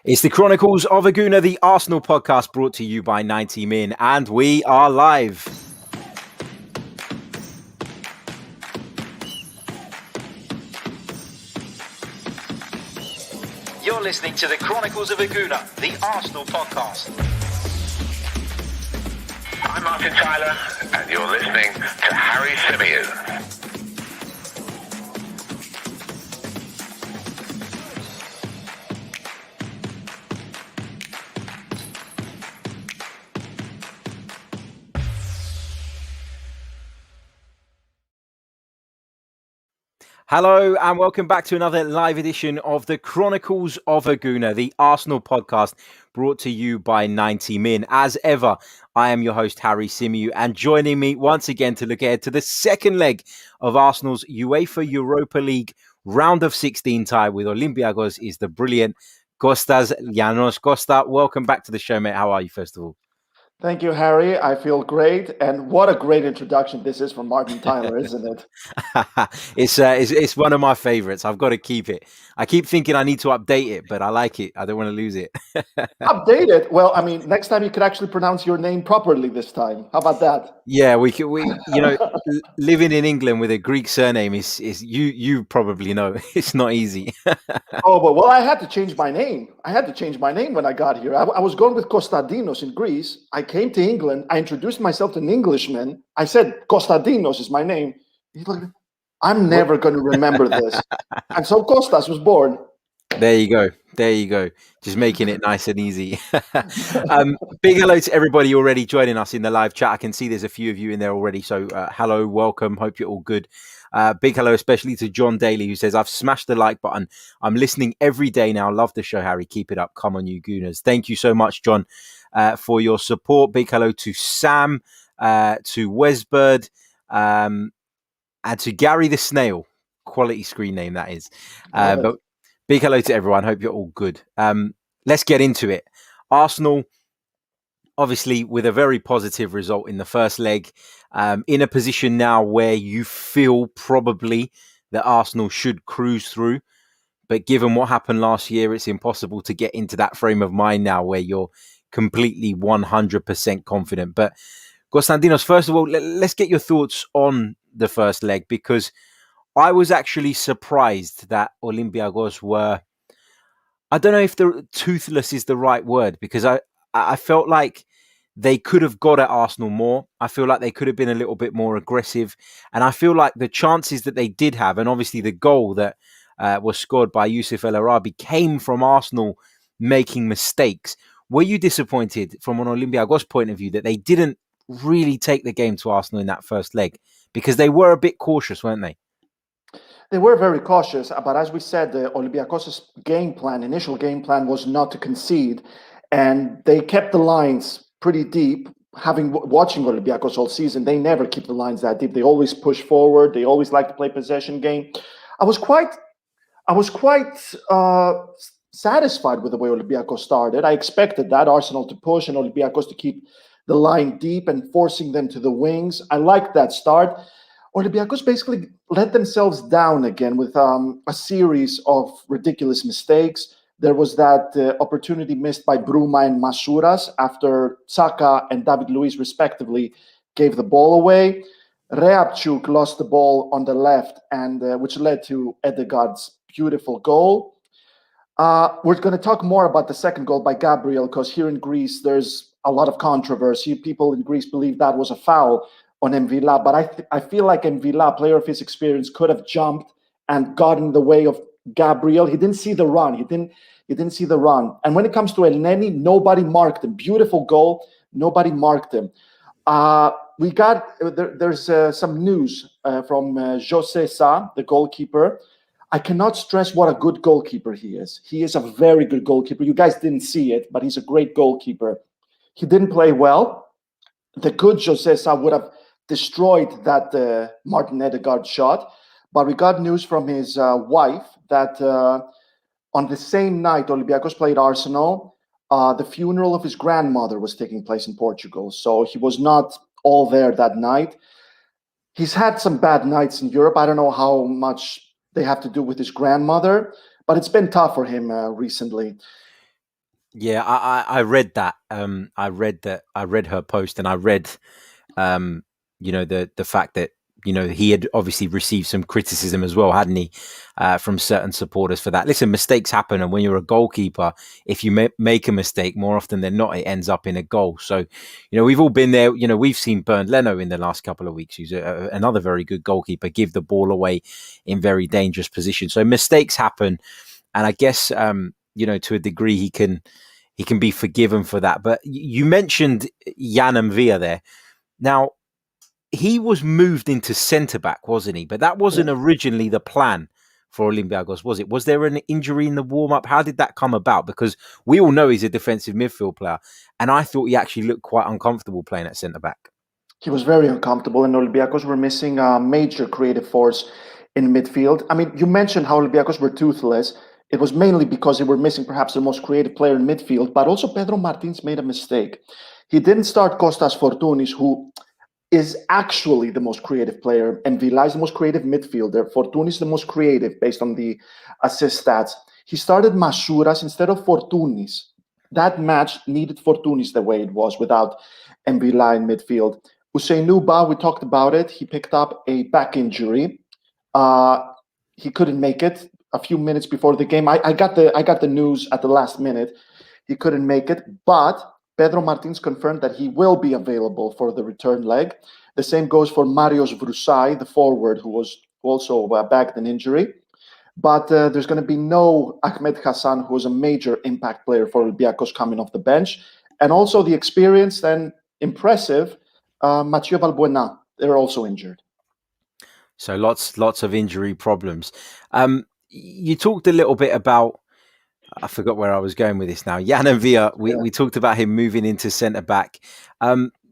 It's the Chronicles of a Gooner, the Arsenal podcast brought to you by 90 Min, and we are live. You're listening to the Chronicles of a Gooner, the Arsenal podcast. I'm Martin Tyler, and you're listening to Harry Symeou. Hello and welcome back to another live edition of the Chronicles of a Gooner, the Arsenal podcast brought to you by 90 Min. As ever, I am your host, Harry Symeou, and joining me once again to look ahead to the second leg of Arsenal's UEFA Europa League round of 16 tie with Olympiacos is the brilliant Kostas Lianos. Costa, welcome back to the show, mate. How are you, first of all? Thank you, Harry. I feel great. And what a great introduction this is from Martin Tyler, isn't it? It's one of my favorites. I've got to keep it. I keep thinking I need to update it, but I like it. I don't want to lose it. Update it? Well, I mean, next time you could actually pronounce your name properly this time. How about that? Yeah, we living in England with a Greek surname is you probably know it's not easy. Well, I had to change my name. I had to change my name when I got here. I was going with Konstantinos in Greece. I came to England. I introduced myself to an Englishman. I said, Konstantinos is my name. He's like, I'm never going to remember this. And so Kostas was born. There you go. Just making it nice and easy. Big hello to everybody already joining us in the live chat. I can see there's a few of you in there already. So hello, welcome. Hope you're all good. Big hello, especially to John Daly, who says, I've smashed the like button. I'm listening every day now. Love the show, Harry. Keep it up. Come on, you Gooners. Thank you so much, John, for your support. Big hello to Sam, to Wesbird, and to Gary the Snail. Quality screen name, that is. But big hello to everyone. Hope you're all good. Let's get into it. Arsenal, obviously, with a very positive result in the first leg, in a position now where you feel probably that Arsenal should cruise through. But given what happened last year, it's impossible to get into that frame of mind now where you're completely 100% confident. But Konstantinos, first of all, let's get your thoughts on the first leg, because I was actually surprised that Olympiacos were, I don't know if the toothless is the right word, because I felt like they could have got at Arsenal more. I feel like they could have been a little bit more aggressive. And I feel like the chances that they did have, and obviously the goal that was scored by Youssef El Arabi, came from Arsenal making mistakes. Were you disappointed from an Olympiacos point of view that they didn't really take the game to Arsenal in that first leg? Because they were a bit cautious, weren't they? They were very cautious, but as we said, the Olympiacos' initial game plan was not to concede, and they kept the lines pretty deep. Watching Olympiacos all season, they never keep the lines that deep. They always push forward. They always like to play possession game. I was quite satisfied with the way Olympiacos started. I expected that Arsenal to push and Olympiacos to keep the line deep and forcing them to the wings. I liked that start. Olympiacos basically let themselves down again with a series of ridiculous mistakes. There was that opportunity missed by Bruma and Masouras after Saka and David Luiz, respectively, gave the ball away. Reapchuk lost the ball on the left, and which led to Ødegaard's beautiful goal. We're going to talk more about the second goal by Gabriel, because here in Greece, there's a lot of controversy. People in Greece believe that was a foul on M'Vila, but I feel like M'Vila, player of his experience, could have jumped and got in the way of Gabriel. He didn't see the run. He didn't see the run. And when it comes to Elneny, nobody marked him. Beautiful goal. Nobody marked him. There's some news from José Sa, the goalkeeper. I cannot stress what a good goalkeeper he is. He is a very good goalkeeper. You guys didn't see it, but he's a great goalkeeper. He didn't play well. The good José Sa would have destroyed that Martin Ødegaard shot. But we got news from his wife that on the same night Olympiacos played Arsenal, the funeral of his grandmother was taking place in Portugal. So he was not all there that night. He's had some bad nights in Europe. I don't know how much they have to do with his grandmother, but it's been tough for him recently. Yeah, I read that. I read that. I read her post, and I read, um, the fact that he had obviously received some criticism as well, hadn't he, from certain supporters for that. Listen, mistakes happen, and when you're a goalkeeper, if you make a mistake, more often than not, it ends up in a goal. So, we've all been there. We've seen Bernd Leno in the last couple of weeks, who's another very good goalkeeper, give the ball away in very dangerous positions. So mistakes happen, and I guess to a degree he can be forgiven for that. But you mentioned Jan Villa there. Now, he was moved into centre back, wasn't he? But that wasn't originally the plan for Olympiacos, was it? Was there an injury in the warm up? How did that come about? Because we all know he's a defensive midfield player, and I thought he actually looked quite uncomfortable playing at centre back. He was very uncomfortable, and Olympiacos were missing a major creative force in midfield. I mean, you mentioned how Olympiacos were toothless. It was mainly because they were missing perhaps the most creative player in midfield, but also Pedro Martins made a mistake. He didn't start Kostas Fortounis, who is actually the most creative player, and Villa is the most creative midfielder. Fortounis is the most creative based on the assist stats. He started Masouras instead of Fortounis. That match needed Fortounis the way it was without Villa in midfield. Symeou, we talked about it. He picked up a back injury. He couldn't make it a few minutes before the game. I got the news at the last minute. He couldn't make it, but Pedro Martins confirmed that he will be available for the return leg. The same goes for Marios Vrousai, the forward, who was also bagged an injury. But there's going to be no Ahmed Hassan, who was a major impact player for Olympiacos coming off the bench. And also the experienced and impressive Mathieu Valbuena. They're also injured. So lots of injury problems. You talked a little bit about, I forgot where I was going with this now. Jan Villa, we talked about him moving into centre back.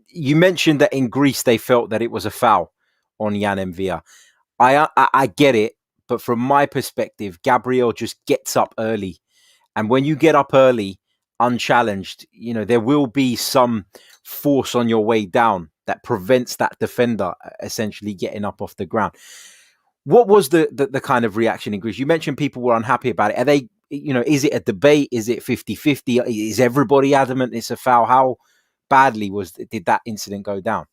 You mentioned that in Greece they felt that it was a foul on Jan Villa. I get it, but from my perspective, Gabriel just gets up early, and when you get up early, unchallenged, there will be some force on your way down that prevents that defender essentially getting up off the ground. What was the kind of reaction in Greece? You mentioned people were unhappy about it. Are they, is it a debate? Is it 50-50? Is everybody adamant it's a foul? How badly did that incident go down?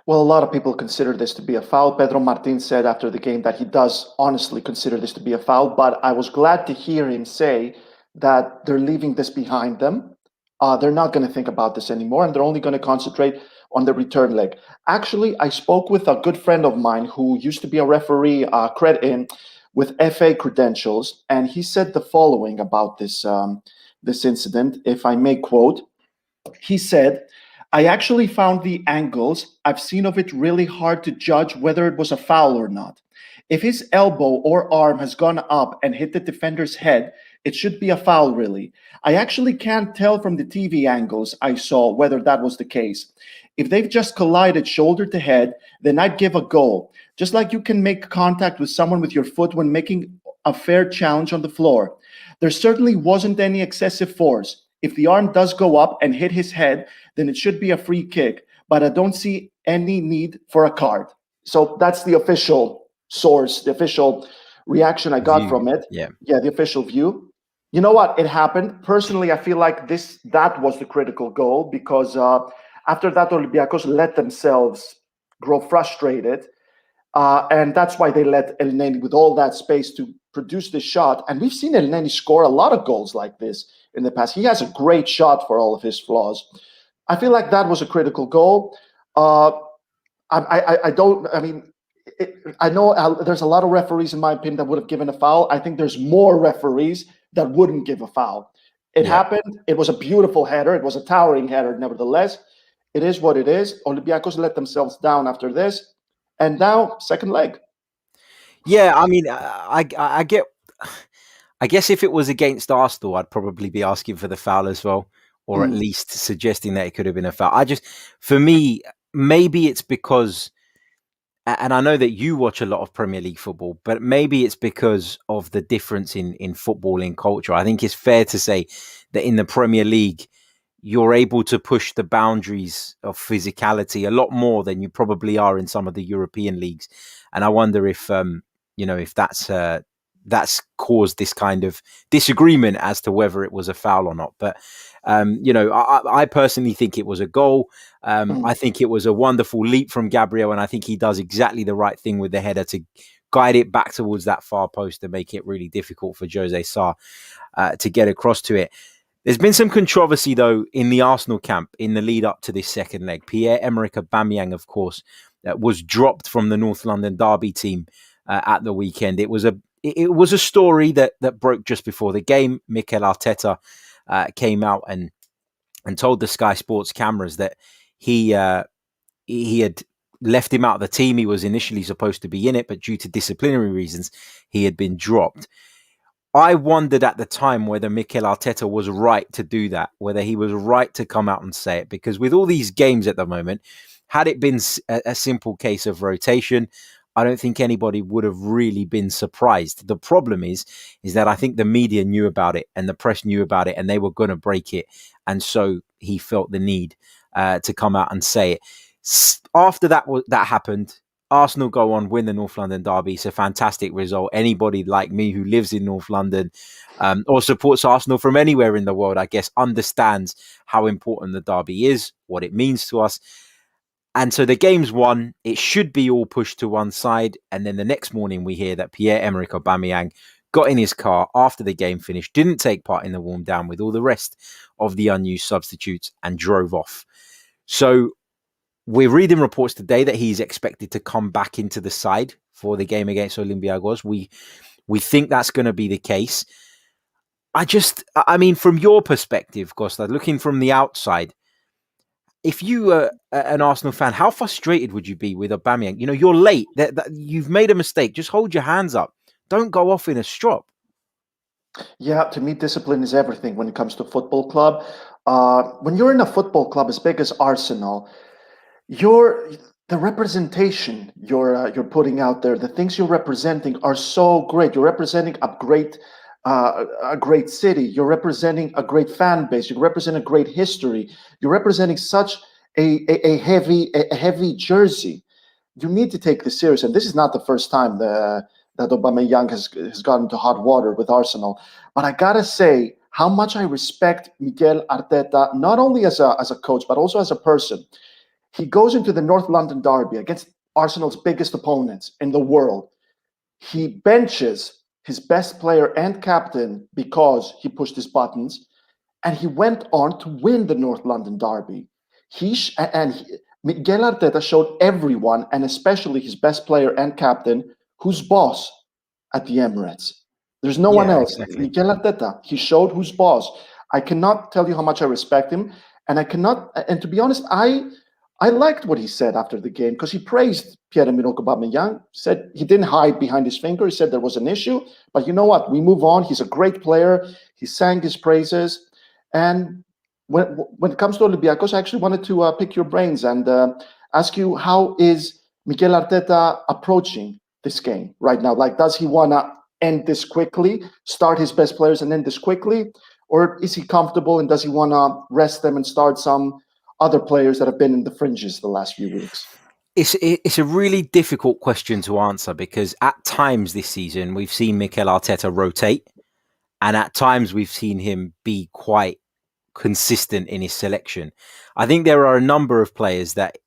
Well, a lot of people consider this to be a foul. Pedro Martins said after the game that he does honestly consider this to be a foul, but I was glad to hear him say that they're leaving this behind them. They're not going to think about this anymore, and they're only going to concentrate on the return leg. Actually, I spoke with a good friend of mine who used to be a referee with FA credentials, and he said the following about this incident, if I may quote. He said, "I actually found the angles I've seen of it really hard to judge whether it was a foul or not. If his elbow or arm has gone up and hit the defender's head, it should be a foul, really. I actually can't tell from the TV angles I saw whether that was the case. If they've just collided shoulder to head, then I'd give a goal. Just like you can make contact with someone with your foot when making a fair challenge on the floor. There certainly wasn't any excessive force. If the arm does go up and hit his head, then it should be a free kick. But I don't see any need for a card." So that's the official source, the official reaction I got from it. Yeah, the official view. You know what? It happened. Personally, I feel like that was the critical goal, because after that, Olympiacos let themselves grow frustrated. And that's why they let Elneny with all that space to produce this shot. And we've seen Elneny score a lot of goals like this in the past. He has a great shot for all of his flaws. I feel like that was a critical goal. I know there's a lot of referees, in my opinion, that would have given a foul. I think there's more referees that wouldn't give a foul. It happened. It was a beautiful header. It was a towering header, nevertheless. It is what it is. Olympiacos let themselves down after this. And now, second leg. Yeah, I mean, I get. I guess if it was against Arsenal, I'd probably be asking for the foul as well, or at least suggesting that it could have been a foul. For me, maybe it's because, and I know that you watch a lot of Premier League football, but maybe it's because of the difference in footballing culture. I think it's fair to say that in the Premier League, you're able to push the boundaries of physicality a lot more than you probably are in some of the European leagues. And I wonder if that's that's caused this kind of disagreement as to whether it was a foul or not. But, I personally think it was a goal. I think it was a wonderful leap from Gabriel, and I think he does exactly the right thing with the header to guide it back towards that far post and make it really difficult for Jose Sarr to get across to it. There's been some controversy, though, in the Arsenal camp in the lead up to this second leg. Pierre-Emerick Aubameyang, of course, was dropped from the North London derby team at the weekend. It was a story that broke just before the game. Mikel Arteta came out and told the Sky Sports cameras that he had left him out of the team. He was initially supposed to be in it, but due to disciplinary reasons, he had been dropped. I wondered at the time whether Mikel Arteta was right to do that, whether he was right to come out and say it, because with all these games at the moment, had it been a simple case of rotation, I don't think anybody would have really been surprised. The problem is that I think the media knew about it and the press knew about it and they were going to break it. And so he felt the need to come out and say it. After that happened, Arsenal go on, win the North London derby. It's a fantastic result. Anybody like me who lives in North London or supports Arsenal from anywhere in the world, I guess, understands how important the derby is, what it means to us. And so the game's won. It should be all pushed to one side. And then the next morning we hear that Pierre-Emerick Aubameyang got in his car after the game finished, didn't take part in the warm down with all the rest of the unused substitutes and drove off. So we're reading reports today that he's expected to come back into the side for the game against Olympiacos. We think that's going to be the case. I mean, from your perspective, Costa, looking from the outside, if you were an Arsenal fan, how frustrated would you be with Aubameyang? You're late. You've made a mistake. Just hold your hands up. Don't go off in a strop. Yeah, to me, discipline is everything when it comes to football club. When you're in a football club as big as Arsenal, the representation you're putting out there, the things you're representing are so great. You're representing a great city. You're representing a great fan base. You represent a great history. You're representing such a heavy jersey. You need to take this serious. And this is not the first time that Aubameyang has gotten into hot water with Arsenal. But I gotta say how much I respect Mikel Arteta, not only as a coach but also as a person. He goes into the North London derby against Arsenal's biggest opponents in the world. He benches his best player and captain because he pushed his buttons, and he went on to win the North London derby. Miguel Arteta showed everyone, and especially his best player and captain, who's boss at the Emirates. There's no one else. Exactly. Miguel Arteta, he showed who's boss. I cannot tell you how much I respect him, and to be honest, I liked what he said after the game because he praised Pierre-Emerick Aubameyang. Said he didn't hide behind his finger. He said there was an issue, but you know what? We move on. He's a great player. He sang his praises. And when it comes to Olympiacos, I actually wanted to pick your brains and ask you, how is Mikel Arteta approaching this game right now? Like, does he want to end this quickly, start his best players and end this quickly? Or is he comfortable and does he want to rest them and start some other players that have been in the fringes the last few weeks? It's a really difficult question to answer because at times this season we've seen Mikel Arteta rotate, and at times we've seen him be quite consistent in his selection. I think there are a number of players that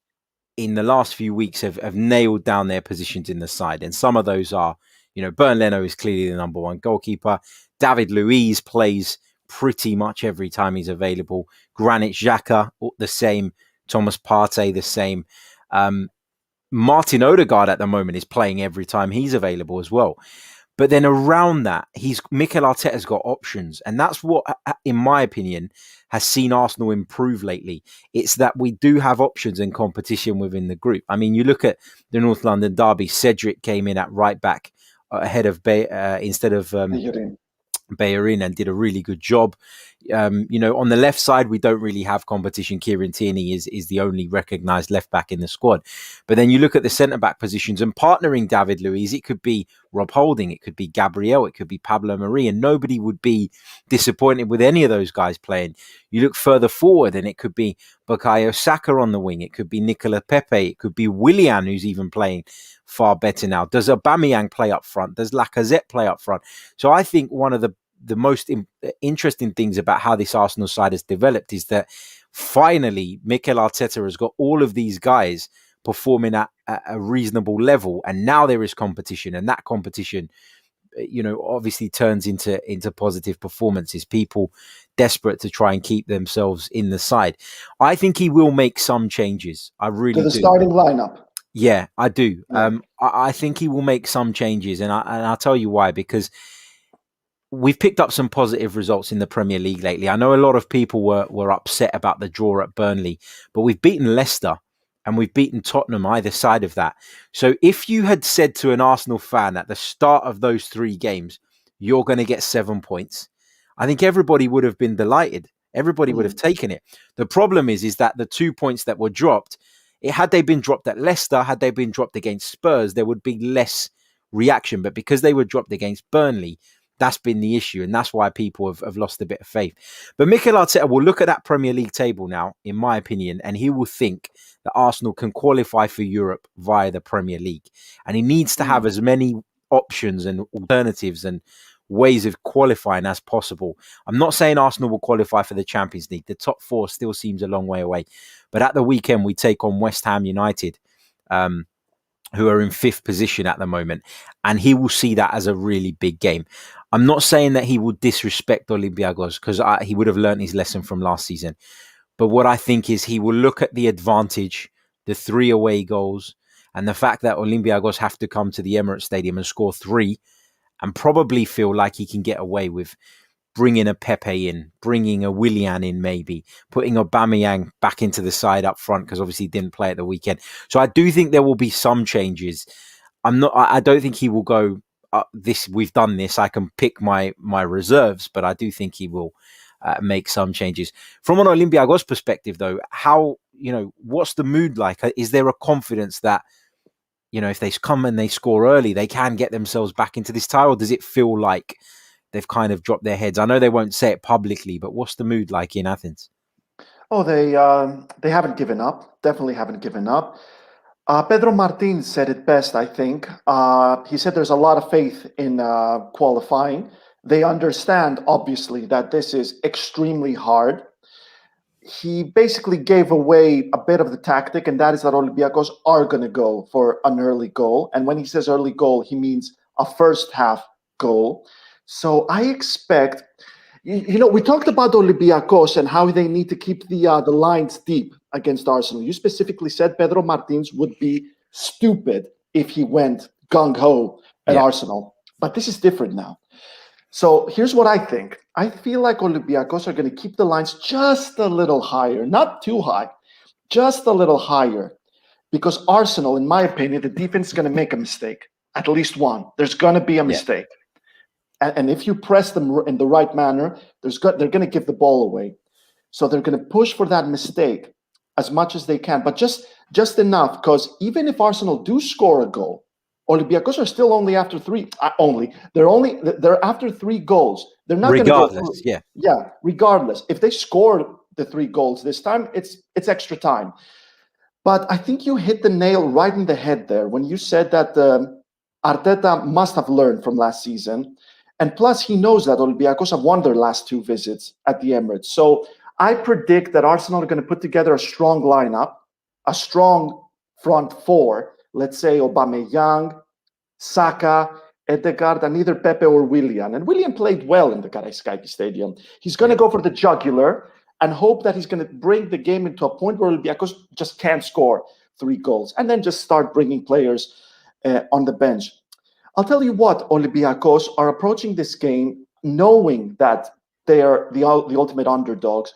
in the last few weeks have nailed down their positions in the side, and some of those are, Bernd Leno is clearly the number one goalkeeper. David Luiz plays pretty much every time he's available. Granit Xhaka, the same. Thomas Partey, the same. Martin Odegaard at the moment is playing every time he's available as well. But then around that, Mikel Arteta's got options. And that's what, in my opinion, has seen Arsenal improve lately. It's that we do have options and competition within the group. I mean, you look at the North London derby, Cedric came in at right back ahead of instead of Bellerin and did a really good job. On the left side, we don't really have competition. Kieran Tierney is the only recognised left back in the squad. But then you look at the centre back positions and partnering David Luiz, it could be Rob Holding, it could be Gabriel, it could be Pablo Mari, and nobody would be disappointed with any of those guys playing. You look further forward and it could be Bukayo Saka on the wing, it could be Nicola Pepe, it could be Willian, who's even playing far better now. Does Aubameyang play up front? Does Lacazette play up front? So I think one of the most interesting things about how this Arsenal side has developed is that finally Mikel Arteta has got all of these guys performing at a reasonable level, and now there is competition, and that competition, obviously turns into positive performances. People desperate to try and keep themselves in the side. I think he will make some changes. I really do. To the starting lineup. Yeah, I do. Yeah. I think he will make some changes, and I'll tell you why. Because we've picked up some positive results in the Premier League lately. I know a lot of people were upset about the draw at Burnley, but we've beaten Leicester and we've beaten Tottenham either side of that. So if you had said to an Arsenal fan at the start of those 3 games, you're going to get 7 points, I think everybody would have been delighted. Everybody would have taken it. The problem is that the 2 points that were dropped, had they been dropped at Leicester, had they been dropped against Spurs, there would be less reaction. But because they were dropped against Burnley, that's been the issue, and that's why people have lost a bit of faith. But Mikel Arteta will look at that Premier League table now, in my opinion, and he will think that Arsenal can qualify for Europe via the Premier League. And he needs to have as many options and alternatives and ways of qualifying as possible. I'm not saying Arsenal will qualify for the Champions League. The top 4 still seems a long way away. But at the weekend, we take on West Ham United, who are in 5th position at the moment, and he will see that as a really big game. I'm not saying that he will disrespect Olympiacos, because he would have learned his lesson from last season. But what I think is he will look at the advantage, the 3 away goals, and the fact that Olympiacos have to come to the Emirates Stadium and score 3, and probably feel like he can get away with bringing a Pepe in, bringing a Willian in, maybe putting Aubameyang back into the side up front, because obviously he didn't play at the weekend. So I do think there will be some changes. I don't think he will go, we've done this, I can pick my reserves, but I do think he will make some changes. From an Olympiacos perspective, though, what's the mood like? Is there a confidence that, if they come and they score early, they can get themselves back into this tie, or does it feel like they've kind of dropped their heads? I know they won't say it publicly, but what's the mood like in Athens? Oh, they haven't given up. Definitely haven't given up. Pedro Martin said it best, I think. He said there's a lot of faith in qualifying. They understand, obviously, that this is extremely hard. He basically gave away a bit of the tactic, and that is that Olympiacos are going to go for an early goal. And when he says early goal, he means a first half goal. So I expect, we talked about Olympiacos and how they need to keep the lines deep against Arsenal. You specifically said Pedro Martins would be stupid if he went gung-ho at Arsenal. But this is different now. So here's what I think. I feel like Olympiacos are going to keep the lines just a little higher, not too high, just a little higher. Because Arsenal, in my opinion, the defense is going to make a mistake, at least one. There's going to be a mistake. And if you press them in the right manner, they're going to give the ball away. So they're going to push for that mistake as much as they can, but just enough, because even if Arsenal do score a goal, Olympiacos are still only after 3. They're after 3 goals. They're not going to go through. Yeah, regardless. If they score the 3 goals this time, it's extra time. But I think you hit the nail right in the head there when you said that Arteta must have learned from last season. And plus, he knows that Olympiacos have won their last 2 visits at the Emirates. So I predict that Arsenal are going to put together a strong lineup, a strong front 4. Let's say Aubameyang, Saka, Ødegaard, and either Pepe or Willian. And Willian played well in the Karaiskaki Stadium. He's going to go for the jugular and hope that he's going to bring the game into a point where Olympiacos just can't score 3 goals. And then just start bringing players on the bench. I'll tell you what, Olympiacos are approaching this game knowing that they are the ultimate underdogs.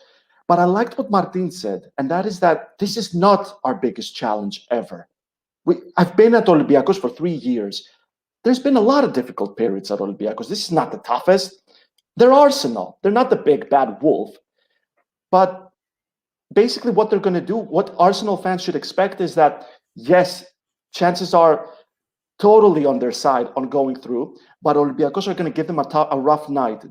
But I liked what Martin said, and that is that this is not our biggest challenge ever. I've been at Olympiacos for 3 years. There's been a lot of difficult periods at Olympiacos. This is not the toughest. They're Arsenal. They're not the big bad wolf. But basically what they're going to do, what Arsenal fans should expect is that, yes, chances are totally on their side on going through, but Olympiacos are going to give them a rough night.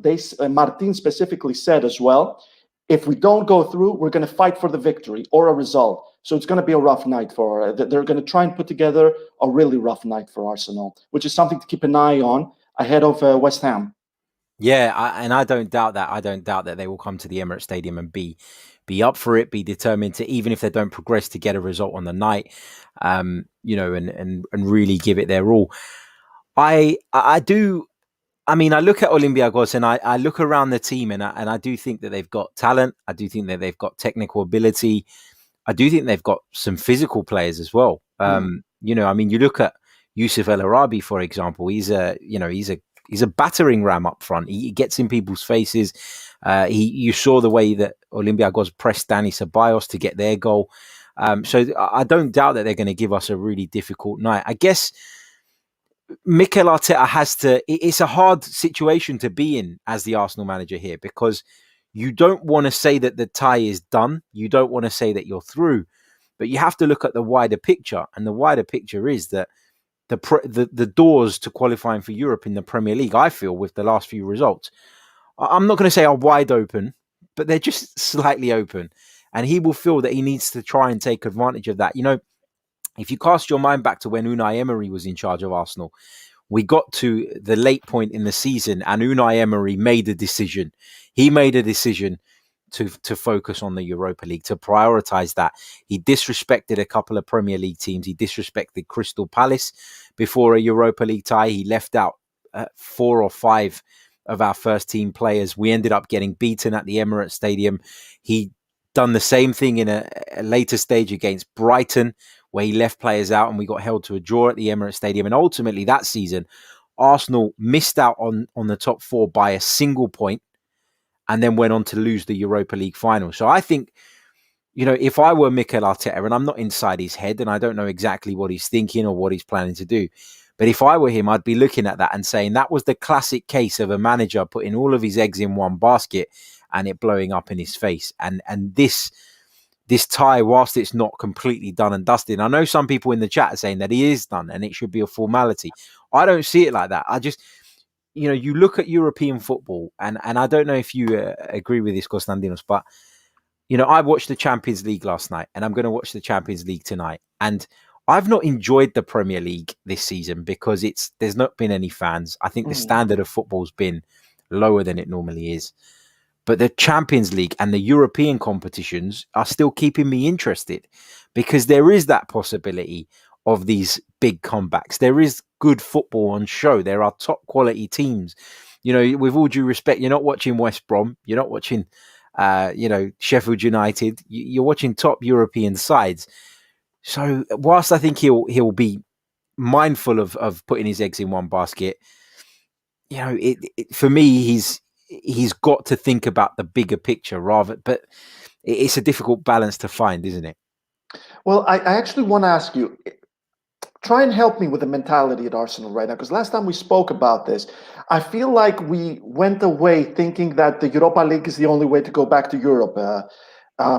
Martin specifically said as well, if we don't go through, we're going to fight for the victory or a result. So it's going to be a rough night for. They're going to try and put together a really rough night for Arsenal, which is something to keep an eye on ahead of West Ham. Yeah, and I don't doubt that. I don't doubt that they will come to the Emirates Stadium and be up for it, be determined to, even if they don't progress, to get a result on the night, you know, and really give it their all. I do. I mean, I look at Olympiacos and I look around the team and I do think that they've got talent. I do think that they've got technical ability. I do think they've got some physical players as well. You know, I mean, you look at Yusuf El Arabi, for example. He's a battering ram up front. He gets in people's faces. You saw the way that Olympiacos pressed Dani Ceballos to get their goal. So I don't doubt that they're going to give us a really difficult night. I guess Mikel Arteta has to. It's a hard situation to be in as the Arsenal manager here, because you don't want to say that the tie is done. You don't want to say that you're through, but you have to look at the wider picture. And the wider picture is that the doors to qualifying for Europe in the Premier League, I feel, with the last few results, I'm not going to say are wide open, but they're just slightly open. And he will feel that he needs to try and take advantage of that. You know, if you cast your mind back to when Unai Emery was in charge of Arsenal, we got to the late point in the season and Unai Emery made a decision. He made a decision to focus on the Europa League, to prioritise that. He disrespected a couple of Premier League teams. He disrespected Crystal Palace before a Europa League tie. He left out 4 or 5 of our first team players. We ended up getting beaten at the Emirates Stadium. He done the same thing in a later stage against Brighton, where he left players out and we got held to a draw at the Emirates Stadium. And ultimately that season, Arsenal missed out on the top 4 by a single point and then went on to lose the Europa League final. So I think, you know, if I were Mikel Arteta, and I'm not inside his head and I don't know exactly what he's thinking or what he's planning to do, but if I were him, I'd be looking at that and saying that was the classic case of a manager putting all of his eggs in one basket and it blowing up in his face. And this tie, whilst it's not completely done and dusted, I know some people in the chat are saying that it is done and it should be a formality. I don't see it like that. I just, you know, you look at European football, and I don't know if you agree with this, Konstantinos, but, you know, I watched the Champions League last night and I'm going to watch the Champions League tonight. And I've not enjoyed the Premier League this season because there's not been any fans. I think the standard of football's been lower than it normally is. But the Champions League and the European competitions are still keeping me interested because there is that possibility of these big comebacks. There is good football on show. There are top quality teams. You know, with all due respect, you're not watching West Brom. You're not watching, you know, Sheffield United. You're watching top European sides. So whilst I think he'll be mindful of putting his eggs in one basket, you know, for me, he's got to think about the bigger picture but it's a difficult balance to find, isn't it? Well, I actually want to ask you, try and help me with the mentality at Arsenal right now, because last time we spoke about this, I feel like we went away thinking that the Europa League is the only way to go back to Europe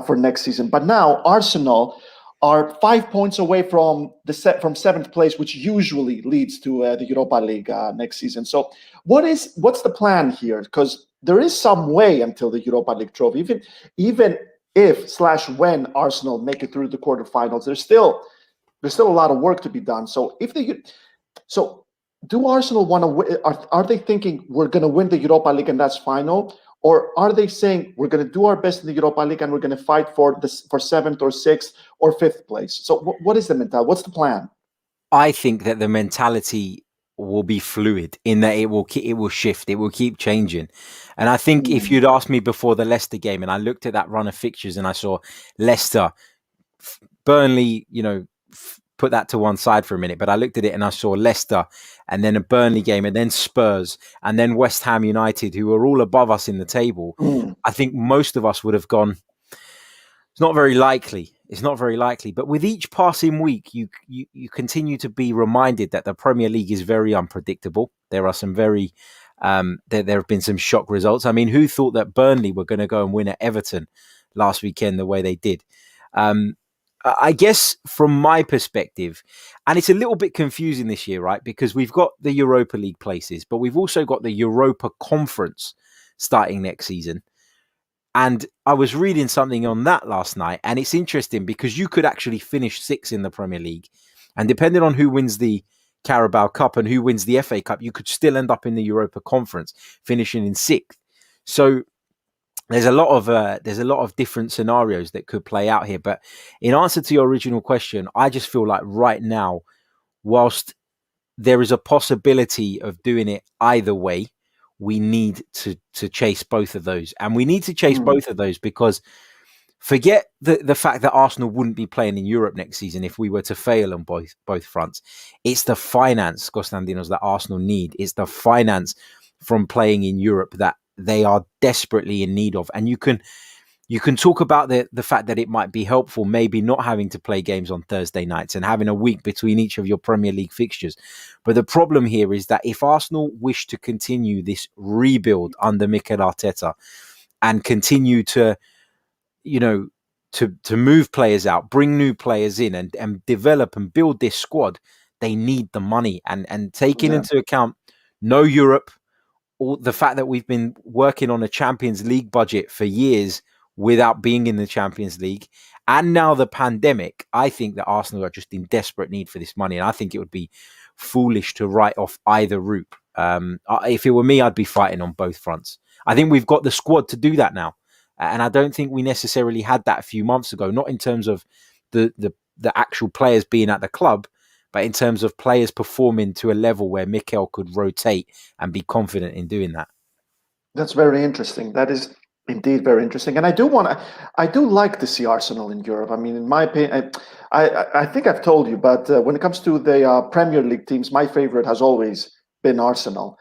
for next season. But now Arsenal are 5 points away from from 7th place, which usually leads to the Europa League next season. So what's the plan here? Because there is some way until the Europa League trophy. Even if/when Arsenal make it through the quarterfinals, there's still a lot of work to be done. So do Arsenal want to win? Are they thinking we're going to win the Europa League and that's final? Or are they saying we're going to do our best in the Europa League and we're going to fight for 7th or 6th or 5th place? So what is the mentality? What's the plan? I think that the mentality will be fluid in that it will shift. It will keep changing. And I think if you'd asked me before the Leicester game and I looked at that run of fixtures and I saw Leicester, Burnley, you know, put that to one side for a minute, but I looked at it and I saw Leicester and then a Burnley game and then Spurs and then West Ham United, who are all above us in the table. I think most of us would have gone, it's not very likely. It's not very likely. But with each passing week, you continue to be reminded that the Premier League is very unpredictable. There are some very, there have been some shock results. I mean, who thought that Burnley were going to go and win at Everton last weekend the way they did? I guess from my perspective, and it's a little bit confusing this year, right? Because we've got the Europa League places, but we've also got the Europa Conference starting next season. And I was reading something on that last night, and it's interesting because you could actually finish 6th in the Premier League. And depending on who wins the Carabao Cup and who wins the FA Cup, you could still end up in the Europa Conference, finishing in 6th. So there's a lot of different scenarios that could play out here. But in answer to your original question, I just feel like right now, whilst there is a possibility of doing it either way, we need to chase both of those. And we need to chase both of those because forget the fact that Arsenal wouldn't be playing in Europe next season if we were to fail on both fronts. It's the finance, Konstantinos, that Arsenal need. It's the finance from playing in Europe that they are desperately in need of. And you can talk about the fact that it might be helpful, maybe not having to play games on Thursday nights and having a week between each of your Premier League fixtures. But the problem here is that if Arsenal wish to continue this rebuild under Mikel Arteta and continue to, to move players out, bring new players in and develop and build this squad, they need the money. And taking into account no Europe, or the fact that we've been working on a Champions League budget for years without being in the Champions League, and now the pandemic, I think that Arsenal are just in desperate need for this money. And I think it would be foolish to write off either route. If it were me, I'd be fighting on both fronts. I think we've got the squad to do that now. And I don't think we necessarily had that a few months ago, not in terms of the actual players being at the club, but in terms of players performing to a level where Mikel could rotate and be confident in doing that. That's very interesting. That is indeed very interesting. And I do like to see Arsenal in Europe. I mean, in my opinion, I think I've told you, but when it comes to the Premier League teams, my favorite has always been Arsenal.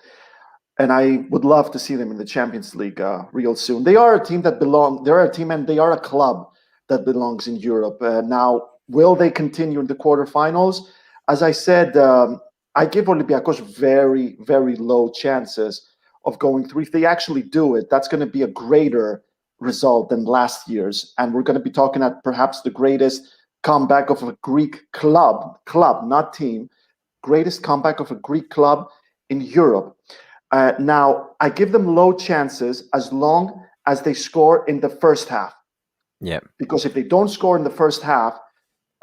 And I would love to see them in the Champions League real soon. They are a team and they are a club that belongs in Europe. Now, will they continue in the quarterfinals? As I said, I give Olympiacos very, very low chances of going through. If they actually do it, that's going to be a greater result than last year's. And we're going to be talking at perhaps the greatest comeback of a Greek club, not team, greatest comeback of a Greek club in Europe. Now, I give them low chances as long as they score in the first half. Yeah. Because if they don't score in the first half,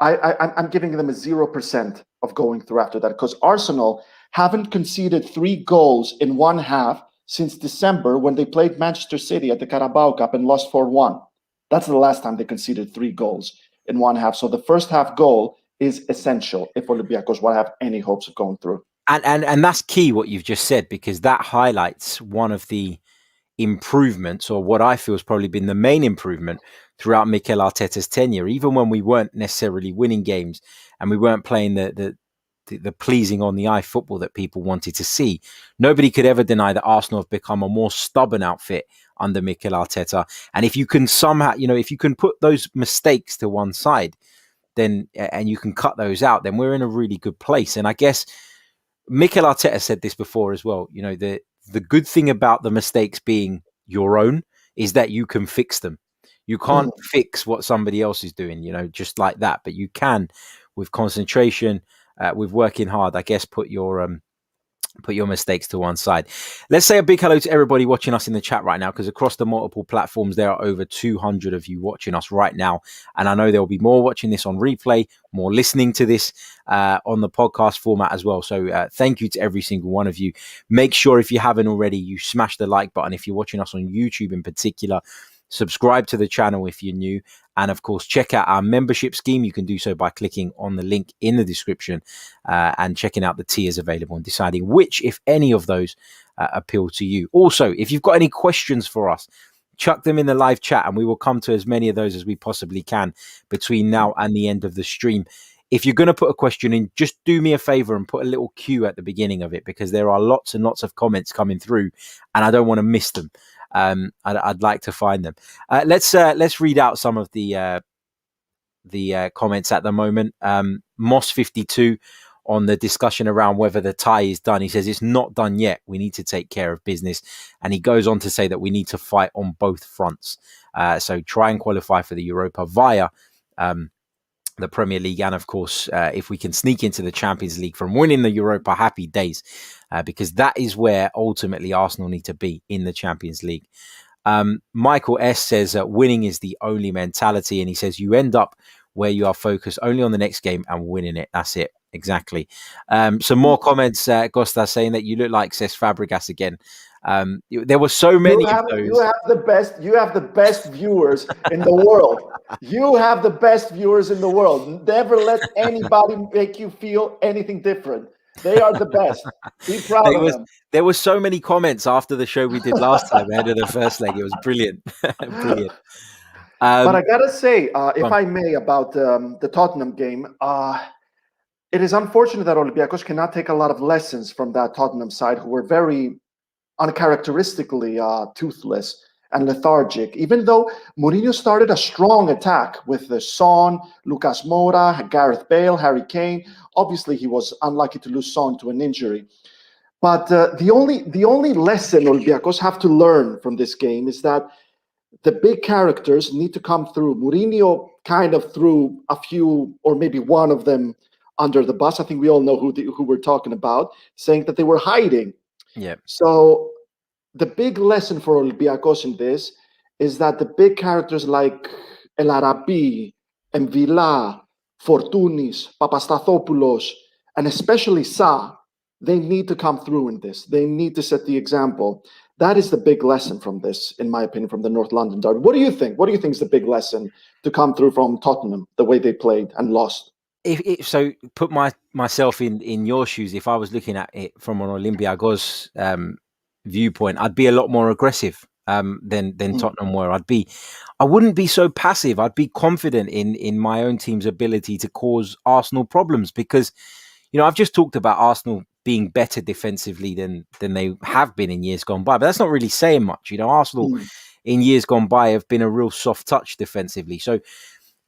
I'm giving them a 0% of going through after that. Because Arsenal haven't conceded 3 goals in one half since December when they played Manchester City at the Carabao Cup and lost 4-1. That's the last time they conceded 3 goals in one half. So the first half goal is essential if Olympiacos will have any hopes of going through. And that's key what you've just said, because that highlights one of the improvements, or what I feel has probably been the main improvement throughout Mikel Arteta's tenure. Even when we weren't necessarily winning games and we weren't playing the pleasing on the eye football that people wanted to see, nobody could ever deny that Arsenal have become a more stubborn outfit under Mikel Arteta. And if you can somehow, if you can put those mistakes to one side, then and you can cut those out, then we're in a really good place. And I guess Mikel Arteta said this before as well. The good thing about the mistakes being your own is that you can fix them. You can't fix what somebody else is doing, just like that. But you can, with concentration, with working hard, I guess, put your mistakes to one side. Let's say a big hello to everybody watching us in the chat right now, because across the multiple platforms, there are over 200 of you watching us right now. And I know there will be more watching this on replay, more listening to this on the podcast format as well. So thank you to every single one of you. Make sure, if you haven't already, you smash the like button. If you're watching us on YouTube in particular, subscribe to the channel if you're new. And of course, check out our membership scheme. You can do so by clicking on the link in the description and checking out the tiers available and deciding which, if any of those, appeal to you. Also, if you've got any questions for us, chuck them in the live chat and we will come to as many of those as we possibly can between now and the end of the stream. If you're going to put a question in, just do me a favor and put a little Q at the beginning of it, because there are lots and lots of comments coming through and I don't want to miss them. I'd like to find them. Let's read out some of the comments at the moment. Moss52 on the discussion around whether the tie is done. He says it's not done yet. We need to take care of business. And he goes on to say that we need to fight on both fronts. So try and qualify for the Europa via the Premier League, and of course, if we can sneak into the Champions League from winning the Europa, happy days, because that is where ultimately Arsenal need to be, in the Champions League. Michael S says that winning is the only mentality, and he says you end up where you are focused only on the next game and winning it. That's it. Exactly. Some more comments, Kostas, saying that you look like Cesc Fabregas again. There were so many of those. You have the best viewers in the world. You have the best viewers in the world. Never let anybody make you feel anything different. They are the best. Be proud of them. There were so many comments after the show we did last time ahead of the first leg. It was brilliant. Brilliant. But I gotta say, if I may, about the Tottenham game, it is unfortunate that Olympiacos cannot take a lot of lessons from that Tottenham side, who were very uncharacteristically toothless and lethargic. Even though Mourinho started a strong attack with the Son, Lucas Moura, Gareth Bale, Harry Kane. Obviously, he was unlucky to lose Son to an injury. But the only lesson Olympiacos have to learn from this game is that the big characters need to come through. Mourinho kind of threw a few, or maybe one of them, under the bus. I think we all know who we're talking about, saying that they were hiding. Yeah. So the big lesson for Olympiacos in this is that the big characters like El Arabi, Mvila, Fortounis, Papastathopoulos, and especially Sa, they need to come through in this. They need to set the example. That is the big lesson from this, in my opinion, from the North London derby. What do you think? What do you think is the big lesson to come through from Tottenham, the way they played and lost? So put myself in your shoes. If I was looking at it from an Olympiacos viewpoint, I'd be a lot more aggressive than Tottenham were. I wouldn't be so passive. I'd be confident in my own team's ability to cause Arsenal problems, because, you know, I've just talked about Arsenal being better defensively than they have been in years gone by, but that's not really saying much. You know, Arsenal in years gone by have been a real soft touch defensively. So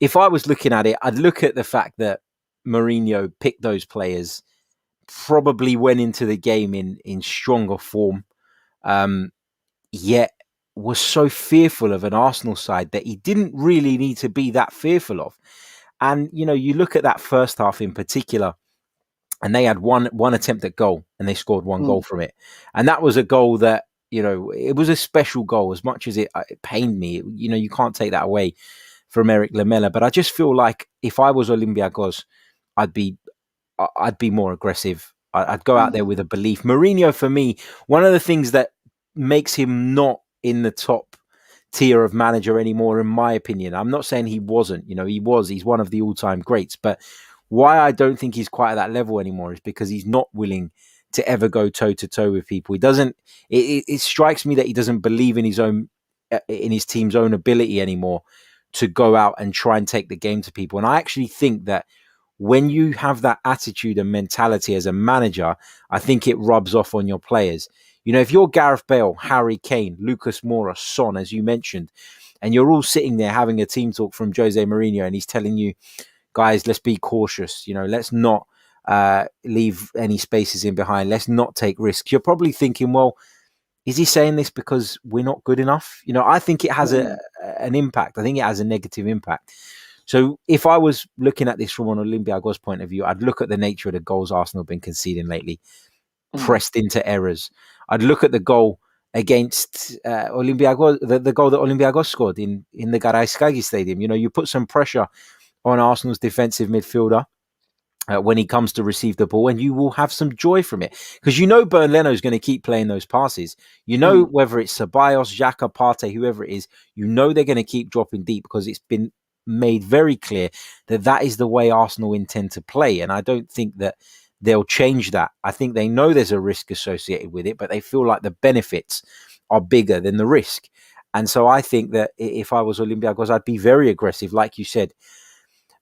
if I was looking at it, I'd look at the fact that Mourinho picked those players, probably went into the game in stronger form, yet was so fearful of an Arsenal side that he didn't really need to be that fearful of. And, you know, you look at that first half in particular, and they had one attempt at goal, and they scored one goal from it. And that was a goal that, you know, it was a special goal. As much as it pained me, you know, you can't take that away from Eric Lamela. But I just feel like if I was Olympiacos, I'd be more aggressive. I'd go out there with a belief. Mourinho, for me, one of the things that makes him not in the top tier of manager anymore, in my opinion, I'm not saying he wasn't, you know, he's one of the all-time greats, but why I don't think he's quite at that level anymore is because he's not willing to ever go toe-to-toe with people. He doesn't, it strikes me that he doesn't believe in his team's own ability anymore to go out and try and take the game to people. And I actually think that when you have that attitude and mentality as a manager, I think it rubs off on your players. You know, if you're Gareth Bale, Harry Kane, Lucas Moura, Son, as you mentioned, and you're all sitting there having a team talk from Jose Mourinho, and he's telling you, guys, let's be cautious. You know, let's not leave any spaces in behind. Let's not take risks. You're probably thinking, well, is he saying this because we're not good enough? You know, I think it has an impact. I think it has a negative impact. So if I was looking at this from an Olympiacos point of view, I'd look at the nature of the goals Arsenal have been conceding lately, pressed into errors. I'd look at the goal against Olympiacos, the goal that Olympiacos scored in the Gunners Stadium. You know, you put some pressure on Arsenal's defensive midfielder when he comes to receive the ball, and you will have some joy from it. Because you know Bernd Leno is going to keep playing those passes. You know, whether it's Ceballos, Xhaka, Partey, whoever it is, you know they're going to keep dropping deep because it's been made very clear that is the way Arsenal intend to play. And I don't think that they'll change that. I think they know there's a risk associated with it, but they feel like the benefits are bigger than the risk. And so I think that if I was Olympiacos, I'd be very aggressive, like you said.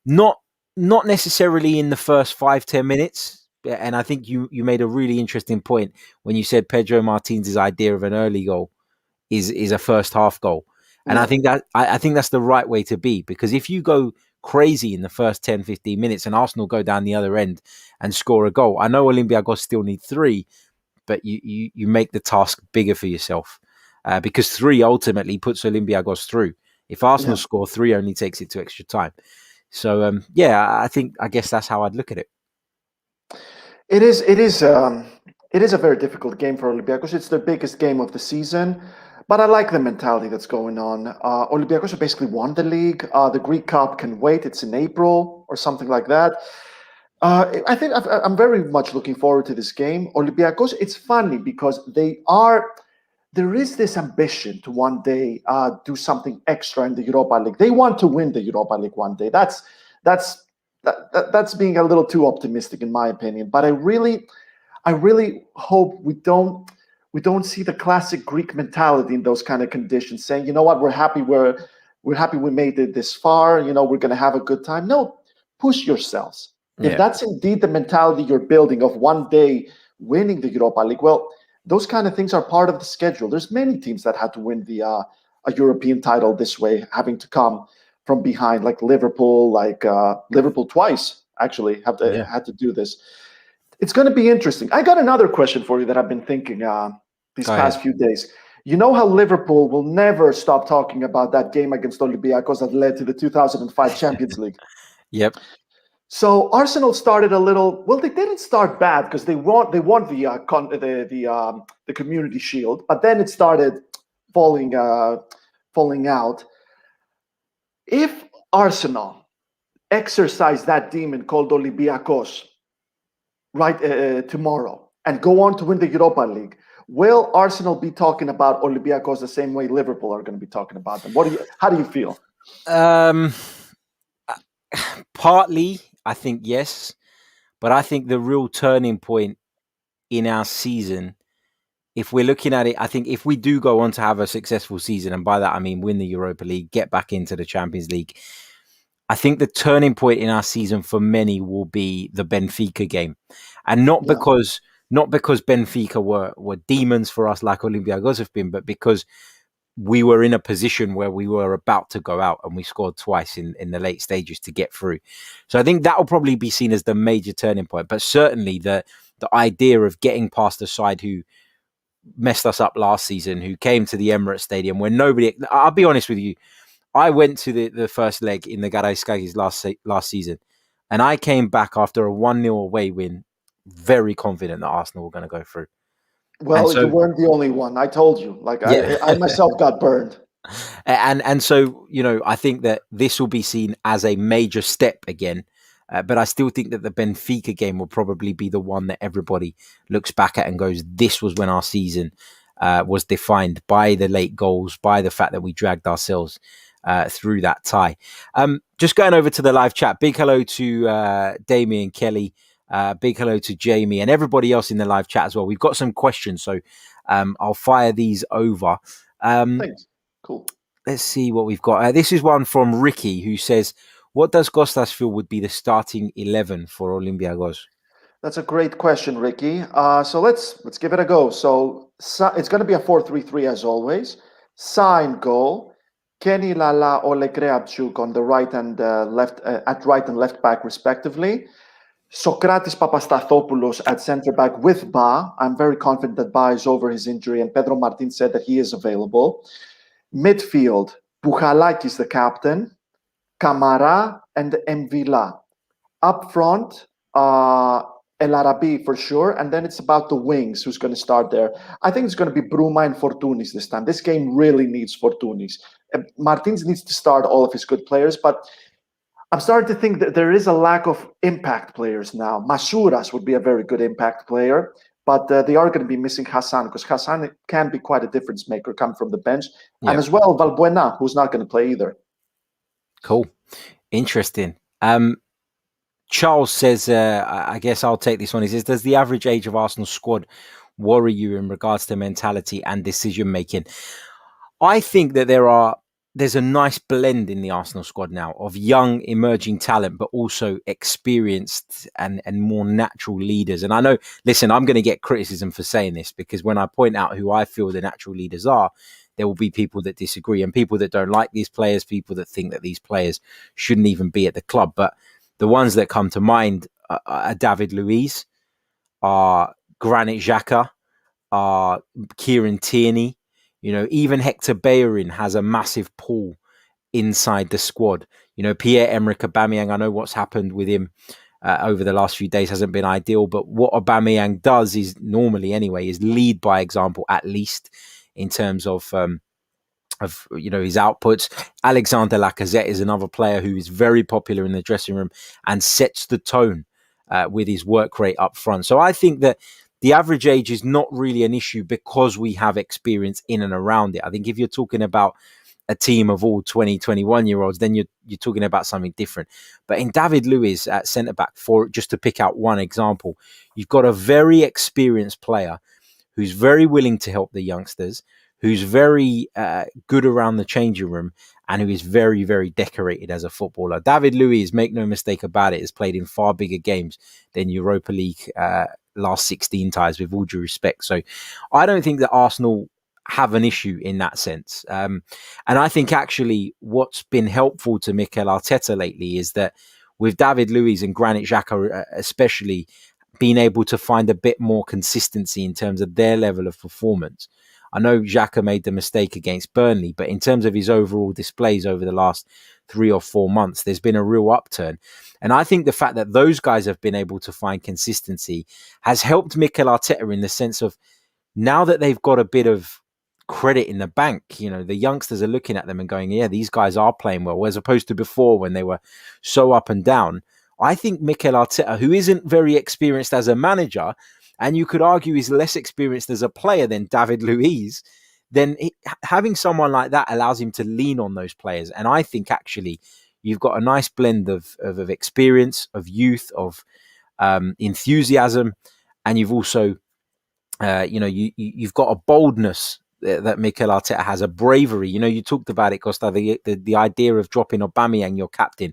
Not necessarily in the first 5-10 minutes. And I think you made a really interesting point when you said Pedro Martinez's idea of an early goal is a first half goal. And I think that's the right way to be, because if you go crazy in the first 10-15 minutes and Arsenal go down the other end and score a goal, I know Olympiacos still need 3, but you make the task bigger for yourself because 3 ultimately puts Olympiacos through. If Arsenal score, 3 only takes it to extra time. So I guess that's how I'd look at it. It is a very difficult game for Olympiacos. It's the biggest game of the season, but I like the mentality that's going on. Olympiacos have basically won the league. The Greek Cup can wait. It's in April or something like that. I think I'm very much looking forward to this game. Olympiacos, it's funny because there is this ambition to one day do something extra in the Europa League. They want to win the Europa League one day. That's being a little too optimistic in my opinion. But I really hope we don't see the classic Greek mentality in those kind of conditions, saying, you know what, we're happy we made it this far. You know, we're going to have a good time. No, push yourselves. If that's indeed the mentality you're building of one day winning the Europa League, well, those kind of things are part of the schedule. There's many teams that had to win a European title this way, having to come from behind, like Liverpool, Liverpool twice actually had to do this. It's going to be interesting. I got another question for you that I've been thinking these past few days. You know how Liverpool will never stop talking about that game against Olympiacos that led to the 2005 Champions League? Yep. So Arsenal started a little. Well, they didn't start bad because they won the Community Shield, but then it started falling out. If Arsenal exercise that demon called Olympiacos tomorrow and go on to win the Europa League, will Arsenal be talking about Olympiacos the same way Liverpool are going to be talking about them? How do you feel? Partly, I think yes, but I think the real turning point in our season, if we're looking at it, I think if we do go on to have a successful season, and by that I mean win the Europa League, get back into the Champions League, I think the turning point in our season for many will be the Benfica game, and not because Benfica were demons for us like Olympiacos have been, but because we were in a position where we were about to go out and we scored twice in the late stages to get through. So I think that will probably be seen as the major turning point. But certainly the idea of getting past the side who messed us up last season, who came to the Emirates Stadium where nobody, I'll be honest with you, I went to the first leg in the Garaiskakis last season, and I came back after a 1-0 away win very confident that Arsenal were going to go through. Well, you weren't the only one. I told you. I myself got burned. And so, you know, I think that this will be seen as a major step again. But I still think that the Benfica game will probably be the one that everybody looks back at and goes, this was when our season was defined by the late goals, by the fact that we dragged ourselves through that tie. Just going over to the live chat. Big hello to Damien Kelly. Big hello to Jamie and everybody else in the live chat as well. We've got some questions, so I'll fire these over. Thanks. Cool. Let's see what we've got. This is one from Ricky who says, what does Kostas feel would be the starting 11 for Olympiacos? That's a great question, Ricky. So let's give it a go. So it's going to be a 4-3-3 as always. Sa in goal, Kenny Lala Ole Kreabchuk on the right and left at right and left back respectively. Sokratis Papastathopoulos at centre back with Ba. I'm very confident that Ba is over his injury, and Pedro Martin said that he is available. Midfield, Bouchalakis the captain, Kamara and Mvila. Up front, El Arabi for sure, and then it's about the wings who's going to start there. I think it's going to be Bruma and Fortounis this time. This game really needs Fortounis. Martins needs to start all of his good players, but I'm starting to think that there is a lack of impact players now. Masouras would be a very good impact player, but they are going to be missing Hassan, because Hassan can be quite a difference maker coming from the bench. And as well, Valbuena, who's not going to play either. Cool. Interesting. Charles says, I guess I'll take this one. He says, does the average age of Arsenal squad worry you in regards to mentality and decision making? I think that there's a nice blend in the Arsenal squad now of young emerging talent, but also experienced and more natural leaders. And I know, listen, I'm going to get criticism for saying this, because when I point out who I feel the natural leaders are, there will be people that disagree and people that don't like these players, people that think that these players shouldn't even be at the club. But the ones that come to mind are David Luiz, are Granit Xhaka, are Kieran Tierney. You know, even Hector Bellerin has a massive pull inside the squad. Pierre-Emerick Aubameyang, I know what's happened with him over the last few days hasn't been ideal, but what Aubameyang does is normally anyway is lead by example, at least in terms of his outputs. Alexander Lacazette is another player who is very popular in the dressing room and sets the tone with his work rate up front. So I think that the average age is not really an issue because we have experience in and around it. I think if you're talking about a team of all 20, 21-year-olds, then you're talking about something different. But in David Luiz at centre-back, for just to pick out one example, you've got a very experienced player who's very willing to help the youngsters, who's very good around the changing room, and who is very, very decorated as a footballer. David Luiz, make no mistake about it, has played in far bigger games than Europa League last 16 ties, with all due respect. So I don't think that Arsenal have an issue in that sense. And I think actually what's been helpful to Mikel Arteta lately is that with David Luiz and Granit Xhaka especially being able to find a bit more consistency in terms of their level of performance. I know Xhaka made the mistake against Burnley, but in terms of his overall displays over the last 3 or 4 months, there's been a real upturn. And I think the fact that those guys have been able to find consistency has helped Mikel Arteta in the sense of now that they've got a bit of credit in the bank, the youngsters are looking at them and going, yeah, these guys are playing well, as opposed to before when they were so up and down. I think Mikel Arteta, who isn't very experienced as a manager, and you could argue is less experienced as a player than David Luiz, then having someone like that allows him to lean on those players. And I think actually you've got a nice blend of experience, of youth, of enthusiasm, and you've also, you've got a boldness that Mikel Arteta has, a bravery. You talked about it, Costa, the idea of dropping Aubameyang, your captain.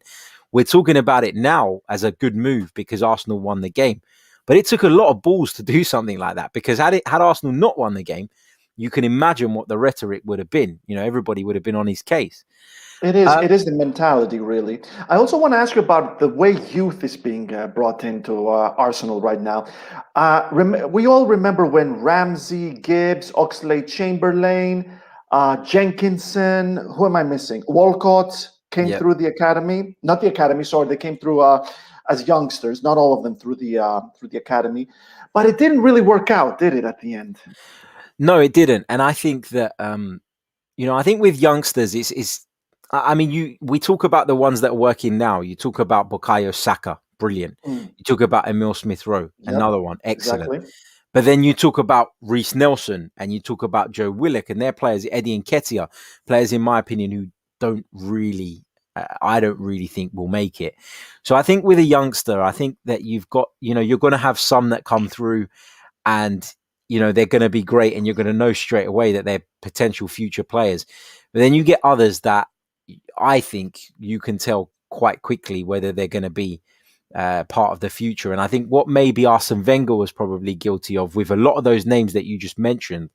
We're talking about it now as a good move because Arsenal won the game. But it took a lot of balls to do something like that, because had Arsenal not won the game, you can imagine what the rhetoric would have been. Everybody would have been on his case. It is the mentality, really. I also want to ask you about the way youth is being brought into Arsenal right now. We all remember when Ramsey, Gibbs, Oxlade-Chamberlain, Jenkinson, who am I missing? Walcott came through the academy. Not the academy, sorry. They came through as youngsters, not all of them through the academy. But it didn't really work out, did it, at the end? No, it didn't. And I think that, I think with youngsters, we talk about the ones that are working now. You talk about Bukayo Saka, brilliant. You talk about Emile Smith-Rowe, another one, excellent. Exactly. But then you talk about Reece Nelson and you talk about Joe Willock, and they're players, Eddie Nketiah, players, in my opinion, who I don't really think will make it. So I think with a youngster, I think that you've got, you're going to have some that come through and, they're going to be great and you're going to know straight away that they're potential future players. But then you get others that I think you can tell quite quickly whether they're going to be part of the future. And I think what maybe Arsene Wenger was probably guilty of with a lot of those names that you just mentioned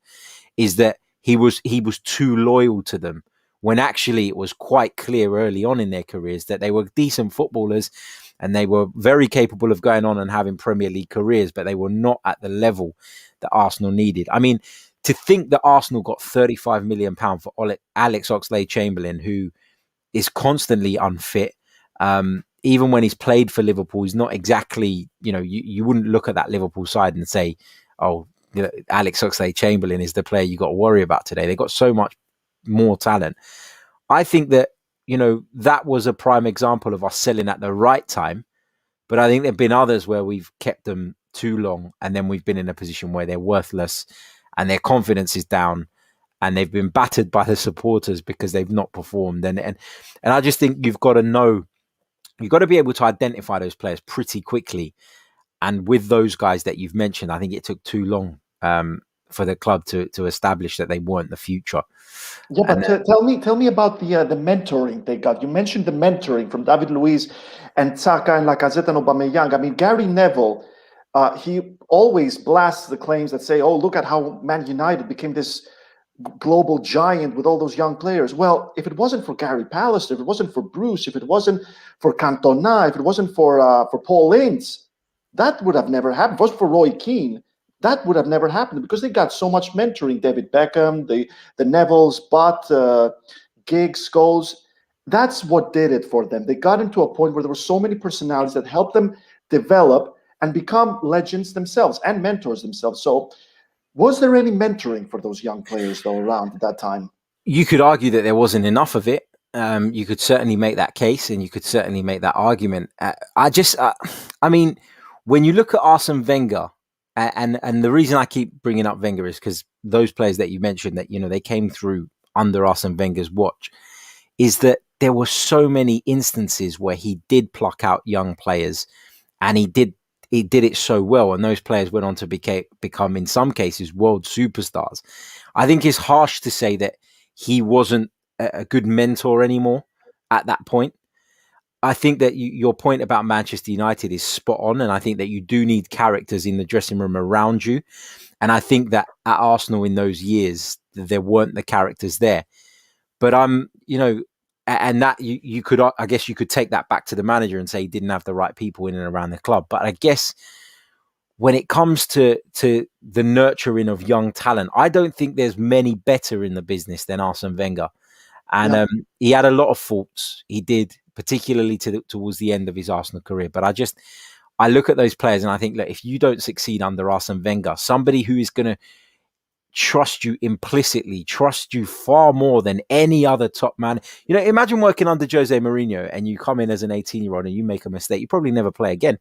is that he was too loyal to them, when actually it was quite clear early on in their careers that they were decent footballers and they were very capable of going on and having Premier League careers, but they were not at the level that Arsenal needed. I mean, to think that Arsenal got £35 million for Alex Oxlade-Chamberlain, who is constantly unfit. Even when he's played for Liverpool, he's not exactly, you wouldn't look at that Liverpool side and say, oh, Alex Oxlade-Chamberlain is the player you got to worry about today. They got so much more talent. I think that, that was a prime example of us selling at the right time. But I think there have been others where we've kept them too long and then we've been in a position where they're worthless and their confidence is down and they've been battered by the supporters because they've not performed. And I just think you've got to be able to identify those players pretty quickly. And with those guys that you've mentioned, I think it took too long for the club to establish that they weren't the future. Yeah, but tell me about the mentoring they got. You mentioned the mentoring from David Luiz and Saka and Lacazette and Aubameyang. I mean, Gary Neville, he always blasts the claims that say, oh, look at how Man United became this global giant with all those young players. Well, if it wasn't for Gary Pallister, if it wasn't for Bruce, if it wasn't for Cantona, if it wasn't for Paul Ince, that would have never happened. If it wasn't for Roy Keane, that would have never happened because they got so much mentoring. David Beckham, the Nevilles, Butt, Giggs, Scholes. that's what did it for them. They got into a point where there were so many personalities that helped them develop and become legends themselves and mentors themselves. So was there any mentoring for those young players, though, around at that time? You could argue that there wasn't enough of it. You could certainly make that case, and you could certainly make that argument. I mean, when you look at Arsene Wenger, and the reason I keep bringing up Wenger is because those players that you mentioned that, they came through under Arsene Wenger's watch, is that there were so many instances where he did pluck out young players, and he did it so well, and those players went on to become, in some cases, world superstars. I think it's harsh to say that he wasn't a good mentor anymore at that point. I think that your point about Manchester United is spot on, and I think that you do need characters in the dressing room around you. And I think that at Arsenal in those years, there weren't the characters there. But and that you could, I guess, you could take that back to the manager and say he didn't have the right people in and around the club. But I guess when it comes to the nurturing of young talent, I don't think there's many better in the business than Arsene Wenger. And he had a lot of faults. He did, particularly towards the end of his Arsenal career. But I look at those players and I think, look, if you don't succeed under Arsene Wenger, somebody who is going to trust you implicitly, trust you far more than any other top man. Imagine working under Jose Mourinho and you come in as an 18-year-old and you make a mistake. You probably never play again.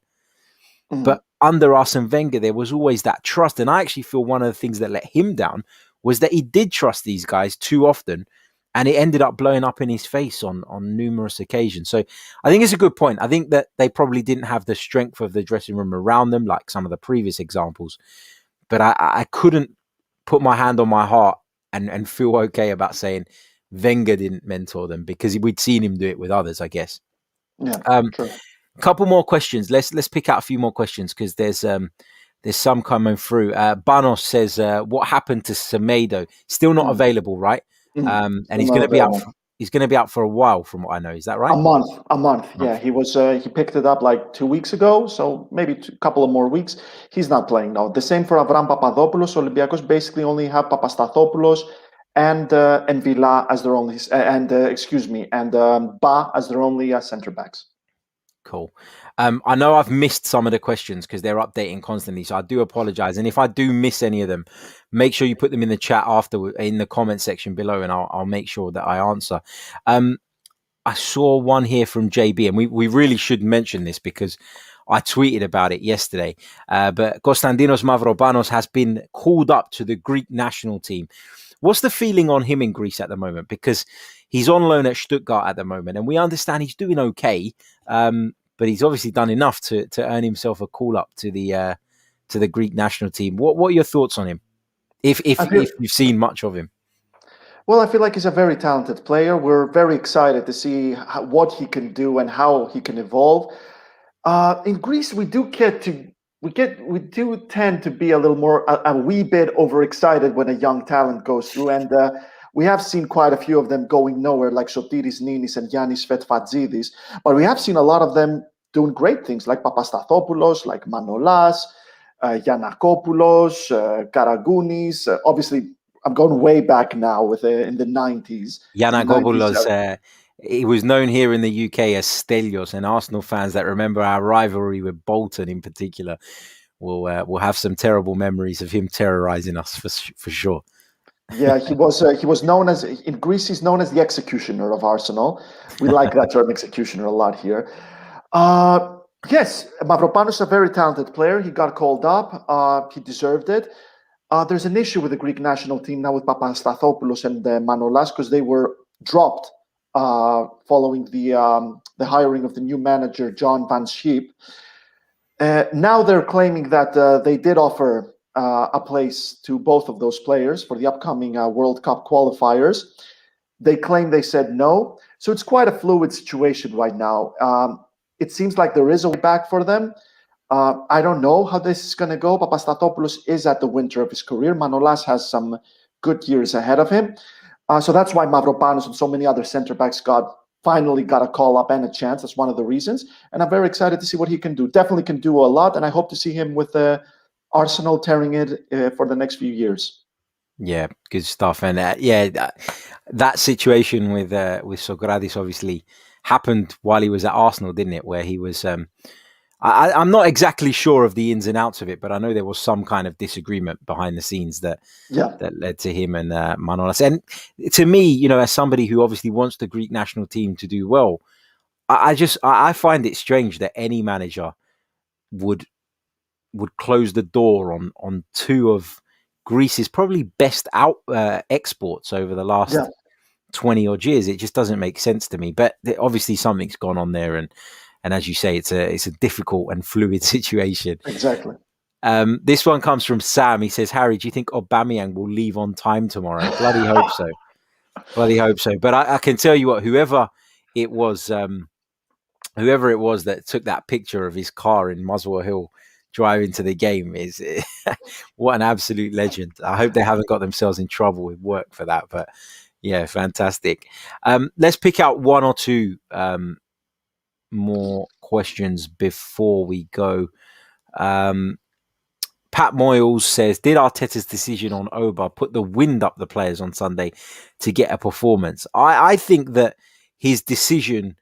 Mm-hmm. But under Arsene Wenger, there was always that trust. And I actually feel one of the things that let him down was that he did trust these guys too often. And it ended up blowing up in his face on numerous occasions. So I think it's a good point. I think that they probably didn't have the strength of the dressing room around them, like some of the previous examples. But I couldn't put my hand on my heart and feel okay about saying Wenger didn't mentor them, because we'd seen him do it with others, I guess. Yeah, true. A couple more questions. Let's pick out a few more questions, because there's some coming through. Banos says, what happened to Symeou? Still not available, right? And he's going to be out. He's going to be out for a while, from what I know. Is that right? A month. Yeah, he was. He picked it up like 2 weeks ago, so maybe a couple of more weeks. He's not playing now. The same for Avram Papadopoulos. Olympiacos basically only have Papastathopoulos and Villa as their only, and Ba as their only centre backs. Cool. I know I've missed some of the questions because they're updating constantly, so I do apologize. And if I do miss any of them, make sure you put them in the chat in the comment section below, and I'll make sure that I answer. I saw one here from JB, and we really should mention this because I tweeted about it yesterday. But Konstantinos Mavropanos has been called up to the Greek national team. What's the feeling on him in Greece at the moment? Because he's on loan at Stuttgart at the moment, and we understand he's doing okay. But he's obviously done enough to earn himself a call up to the Greek national team. What are your thoughts on him? If you've seen much of him? Well, I feel like he's a very talented player. We're very excited to see what he can do and how he can evolve. In Greece, we do tend to be a little more, a wee bit overexcited when a young talent goes through, and we have seen quite a few of them going nowhere, like Sotiris Ninis and Yannis Fetfatsidis. But we have seen a lot of them doing great things, like Papastathopoulos, like Manolas, Giannakopoulos, Karagounis. Obviously, I'm going way back now in the 90s. Giannakopoulos, he was known here in the UK as Stelios, and Arsenal fans that remember our rivalry with Bolton in particular will have some terrible memories of him terrorizing us for sure. Yeah, he was known as, in Greece, he's known as the executioner of Arsenal. We like that term, executioner, a lot here. Yes, Mavropanos is a very talented player. He got called up. He deserved it. There's an issue with the Greek national team now with Papastathopoulos and Manolas, because they were dropped following the hiring of the new manager, John Van Schip. Now they're claiming that they did offer a place to both of those players for the upcoming World Cup qualifiers. They claim they said no. So it's quite a fluid situation right now. It seems like there is a way back for them. I don't know how this is going to go. Papastathopoulos is at the winter of his career. Manolas has some good years ahead of him. So that's why Mavropanos and so many other center backs finally got a call up and a chance. That's one of the reasons. And I'm very excited to see what he can do. Definitely can do a lot. And I hope to see him with Arsenal tearing it for the next few years. Yeah, good stuff. And that situation with Socrates obviously happened while he was at Arsenal, didn't it? Where he was. I'm not exactly sure of the ins and outs of it, but I know there was some kind of disagreement behind the scenes that Yeah. led to him and Manolas. And to me, you know, as somebody who obviously wants the Greek national team to do well, I find it strange that any manager would close the door on two of Greece's probably best exports over the last Yeah. 20 odd years. It just doesn't make sense to me. But obviously something's gone on there, and as you say, it's a difficult and fluid situation. Exactly. This one comes from Sam. He says, Harry, do you think Aubameyang will leave on time tomorrow? Bloody hope so. Bloody hope so. But I can tell you what, whoever it was that took that picture of his car in Muswell Hill driving to the game is what an absolute legend. I hope they haven't got themselves in trouble with work for that. But yeah, fantastic. Let's pick out one or two more questions before we go. Pat Moyles says, did Arteta's decision on Oba put the wind up the players on Sunday to get a performance? I think that his decision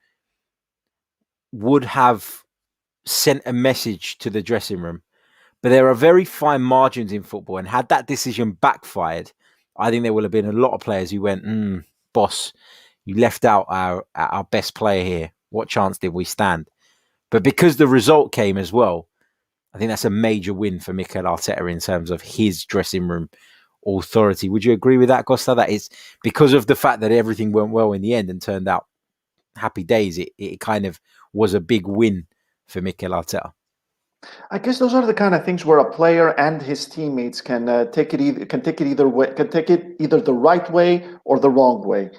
would have sent a message to the dressing room, but there are very fine margins in football, and had that decision backfired, I think there would have been a lot of players who went, boss, you left out our best player here. What chance did we stand? But because the result came as well, I think that's a major win for Mikel Arteta in terms of his dressing room authority. Would you agree with that, Costa? That is because of the fact that everything went well in the end and turned out happy days. It kind of was a big win for Mikel Arteta. I guess those are the kind of things where a player and his teammates can take it either way, can take it either the right way or the wrong way.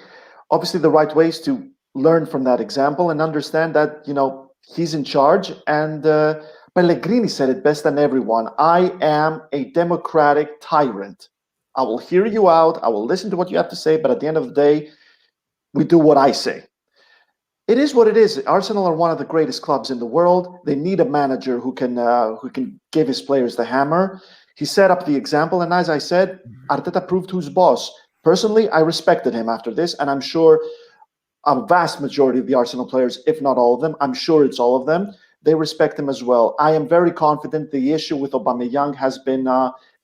Obviously, the right way is to learn from that example and understand that he's in charge. And Pellegrini said it best than everyone. I am a democratic tyrant. I will hear you out. I will listen to what you have to say. But at the end of the day, we do what I say. It is what it is. Arsenal are one of the greatest clubs in the world. They need a manager who can give his players the hammer. He set up the example, and as I said, Arteta proved who's boss. Personally, I respected him after this, and I'm sure a vast majority of the Arsenal players, if not all of them, I'm sure it's all of them, they respect him as well. I am very confident the issue with Aubameyang has been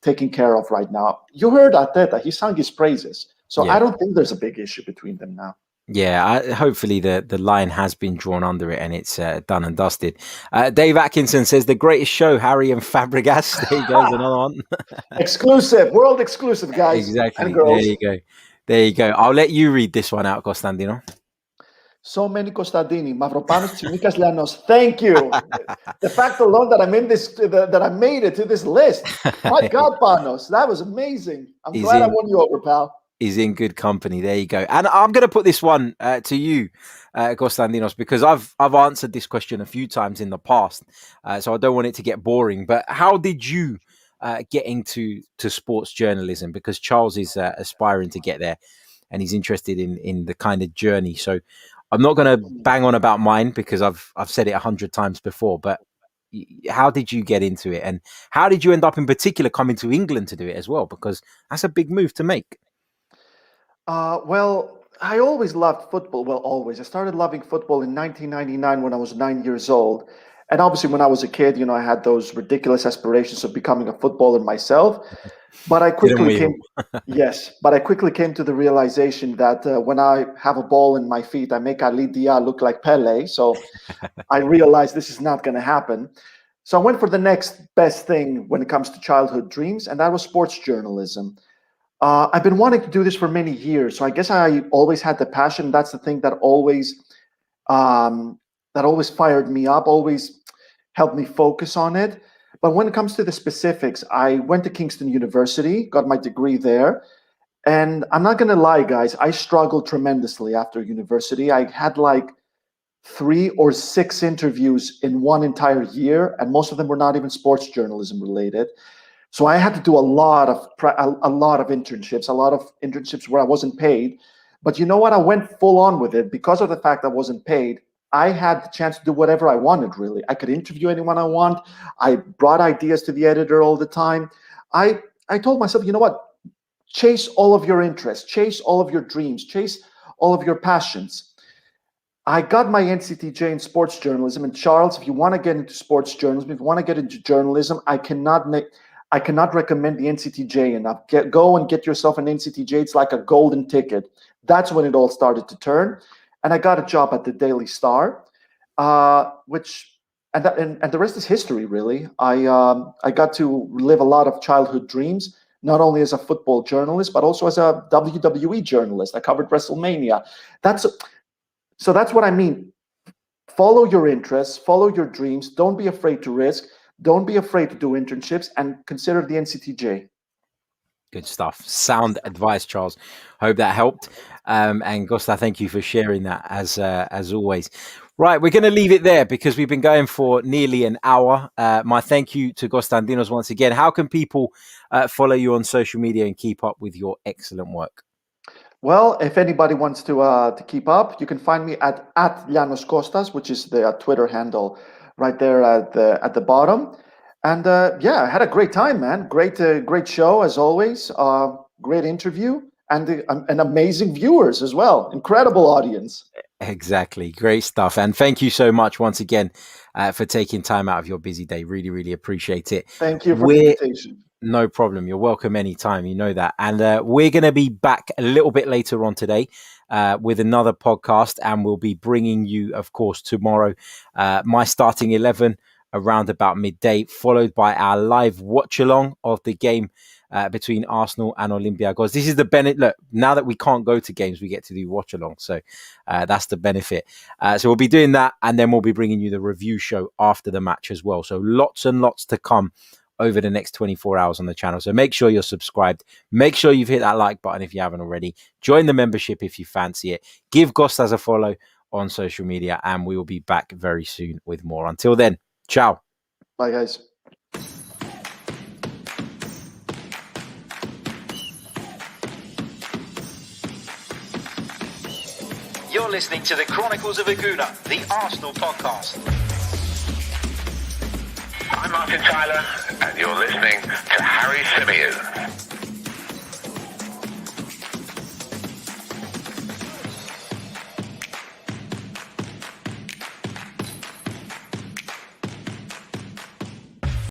taken care of right now. You heard Arteta; he sang his praises, so Yeah. I don't think there's a big issue between them now. Yeah, hopefully the line has been drawn under it and it's done and dusted. Dave Atkinson says the greatest show, Harry and Fabregas. There you go, another one. Exclusive, world exclusive, guys. Exactly. And girls. There you go. I'll let you read this one out, Costantino. So many Costantini, Mavropanos, Chronicles, Lianos. Thank you. The fact alone that I'm in this, that I made it to this list. My God, Panos, that was amazing. I'm glad I won you over, pal. Is in good company. There you go. And I'm going to put this one to you, Konstantinos, because I've answered this question a few times in the past, so I don't want it to get boring. But how did you get into sports journalism? Because Charles is aspiring to get there, and he's interested in the kind of journey. So I'm not going to bang on about mine because I've said it 100 times before. But how did you get into it, and how did you end up in particular coming to England to do it as well? Because that's a big move to make. Well, I always loved football. Well, always. I started loving football in 1999 when I was 9 years old. And obviously, when I was a kid, I had those ridiculous aspirations of becoming a footballer myself. But I quickly came to the realization that when I have a ball in my feet, I make Ali Dia look like Pele. So I realized this is not going to happen. So I went for the next best thing when it comes to childhood dreams, and that was sports journalism. I've been wanting to do this for many years, so I guess I always had the passion. That's the thing that always fired me up, always helped me focus on it. But when it comes to the specifics, I went to Kingston University, got my degree there, and I'm not going to lie, guys, I struggled tremendously after university. I had like 3 or 6 interviews in one entire year, and most of them were not even sports journalism related. So I had to do a lot of internships where I wasn't paid. But you know what? I went full on with it because of the fact I wasn't paid. I had the chance to do whatever I wanted, really. I could interview anyone I want. I brought ideas to the editor all the time. I told myself, you know what? chase all of your interests, chase all of your dreams, chase all of your passions. I got my NCTJ in sports journalism. And Charles, if you want to get into sports journalism, if you want to get into journalism, I cannot recommend the NCTJ enough. Go and get yourself an NCTJ. It's like a golden ticket. That's when it all started to turn. And I got a job at the Daily Star, and the rest is history, really. I got to live a lot of childhood dreams, not only as a football journalist, but also as a WWE journalist. I covered WrestleMania. So that's what I mean. Follow your interests, follow your dreams. Don't be afraid to risk. Don't be afraid to do internships, and consider the NCTJ. Good stuff. Sound advice, Charles. Hope that helped. And Costa, thank you for sharing that as always. Right, we're going to leave it there because we've been going for nearly an hour. My thank you to Konstantinos once again. How can people follow you on social media and keep up with your excellent work? Well, if anybody wants to keep up, you can find me at Lianos Kostas, which is the Twitter handle right there at the bottom. And I had a great time, man. Great show as always. Great interview, and amazing viewers as well. Incredible audience. Exactly. Great stuff. And thank you so much once again for taking time out of your busy day. Really, really appreciate it. Thank you for the invitation. No problem. You're welcome anytime. You know that. And we're going to be back a little bit later on today with another podcast. And we'll be bringing you, of course, tomorrow, my starting 11 around about midday, followed by our live watch along of the game between Arsenal and Olympiacos. This is the benefit. Look, now that we can't go to games, we get to do watch along. So that's the benefit. So we'll be doing that. And then we'll be bringing you the review show after the match as well. So lots and lots to come over the next 24 hours on the channel. So make sure you're subscribed. Make sure you've hit that like button if you haven't already. Join the membership if you fancy it. Give Kostas a follow on social media, and we will be back very soon with more. Until then, ciao. Bye, guys. You're listening to the Chronicles of a Gooner, the Arsenal podcast. I'm Martin Tyler, and you're listening to Harry Symeou.